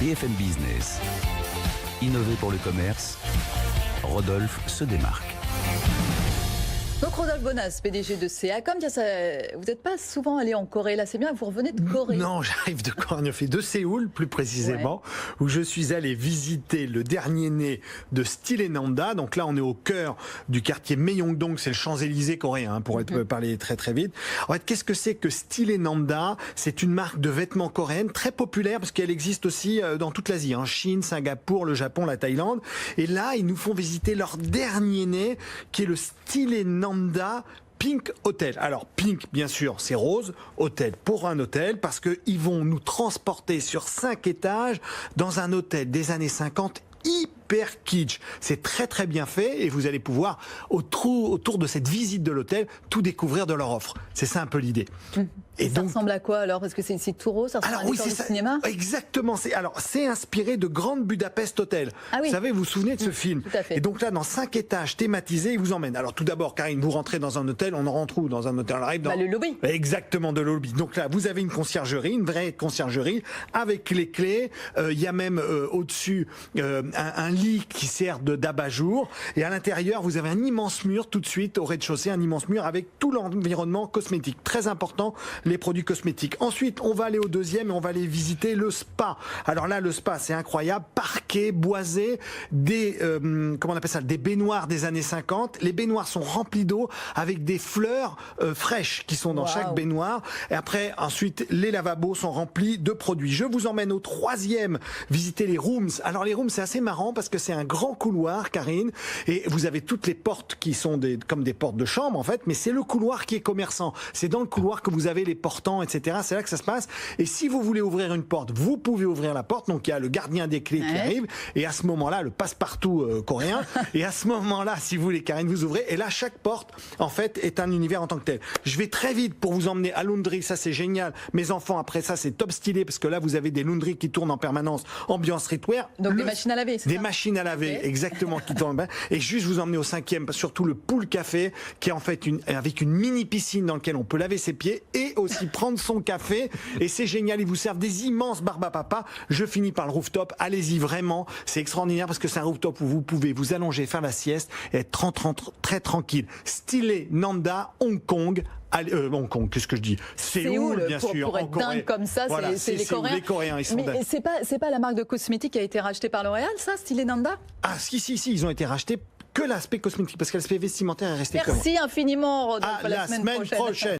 BFM Business. Innover pour le commerce, Rodolphe se démarque. Donc Rodolphe Bonas, PDG de CA.com, vous n'êtes pas souvent allé en Corée, là c'est bien, vous revenez de Corée. Non, j'arrive de Corée, en effet, de Séoul plus précisément, où je suis allé visiter le dernier né de Style Nanda. Donc là on est au cœur du quartier Myeongdong, c'est le Champs-Élysées coréen, pour parler très très vite. En fait, qu'est-ce que c'est que Style Nanda? C'est une marque de vêtements coréenne très populaire parce qu'elle existe aussi dans toute l'Asie, en Chine, Singapour, le Japon, la Thaïlande. Et là, ils nous font visiter leur dernier né, qui est le Style Nanda Pink Hotel. Alors Pink, bien sûr, c'est rose, hôtel pour un hôtel, parce qu'ils vont nous transporter sur 5 étages dans un hôtel des années 50 hyper kitsch. C'est très très bien fait et vous allez pouvoir, autour de cette visite de l'hôtel, tout découvrir de leur offre. C'est ça un peu l'idée. Et ça ressemble à quoi alors? Parce que c'est Touro, ça ressemble à un décor de cinéma? Exactement. C'est inspiré de Grand Budapest Hotel. Ah oui. Vous savez, vous vous souvenez de ce film? Tout à fait. Et donc là, dans 5 étages thématisés, ils vous emmènent. Alors tout d'abord, Karine, vous rentrez dans un hôtel, on en rentre où dans un hôtel? On arrive dans le lobby. Exactement, de lobby. Donc là, vous avez une conciergerie, une vraie conciergerie, avec les clés. Il y a même au-dessus un lit qui sert d'abat-jour. Et à l'intérieur, vous avez un immense mur tout de suite au rez-de-chaussée, un immense mur avec tout l'environnement cosmétique. Très important, les produits cosmétiques. Ensuite, on va aller au deuxième et on va aller visiter le spa. Alors là, le spa, c'est incroyable. Parquet, boisé, comment on appelle ça, des baignoires des années 50. Les baignoires sont remplies d'eau avec des fleurs fraîches qui sont dans chaque baignoire. Et après, ensuite, les lavabos sont remplis de produits. Je vous emmène au troisième, visiter les rooms. Alors les rooms, c'est assez marrant parce que c'est un grand couloir, Karine, et vous avez toutes les portes qui sont comme des portes de chambre en fait, mais c'est le couloir qui est commerçant. C'est dans le couloir que vous avez les portants, etc. C'est là que ça se passe. Et si vous voulez ouvrir une porte, vous pouvez ouvrir la porte. Donc il y a le gardien des clés qui arrive, et à ce moment-là, le passe-partout coréen. Et à ce moment-là, si vous voulez, Karine, vous ouvrez. Et là, chaque porte, en fait, est un univers en tant que tel. Je vais très vite pour vous emmener à Laundry. Ça, c'est génial. Mes enfants, après ça, c'est top stylé parce que là, vous avez des laundries qui tournent en permanence, ambiance streetwear. Donc des machines à laver, c'est ça? Des machines à laver, exactement, qui tournent. Et juste vous emmener au cinquième, surtout le pool café, qui est en fait avec une mini piscine dans laquelle on peut laver ses pieds et aussi prendre son café. Et c'est génial, ils vous servent des immenses barbes à papa. Je finis par le rooftop. Allez-y, vraiment, c'est extraordinaire parce que c'est un rooftop où vous pouvez vous allonger, faire la sieste et être très tranquille. Style Nanda, Hong Kong. Hong Kong, qu'est-ce que je dis? Séoul, bien sûr. Pour être dingue comme ça, voilà, c'est les Coréens. Les Coréens, ils sont dingues. Mais c'est pas la marque de cosmétiques qui a été rachetée par L'Oréal, ça, Style Nanda? Ah, si, ils ont été rachetés que l'aspect cosmétique, parce que l'aspect vestimentaire est resté comme. Merci infiniment, Rodolphe. À la semaine prochaine.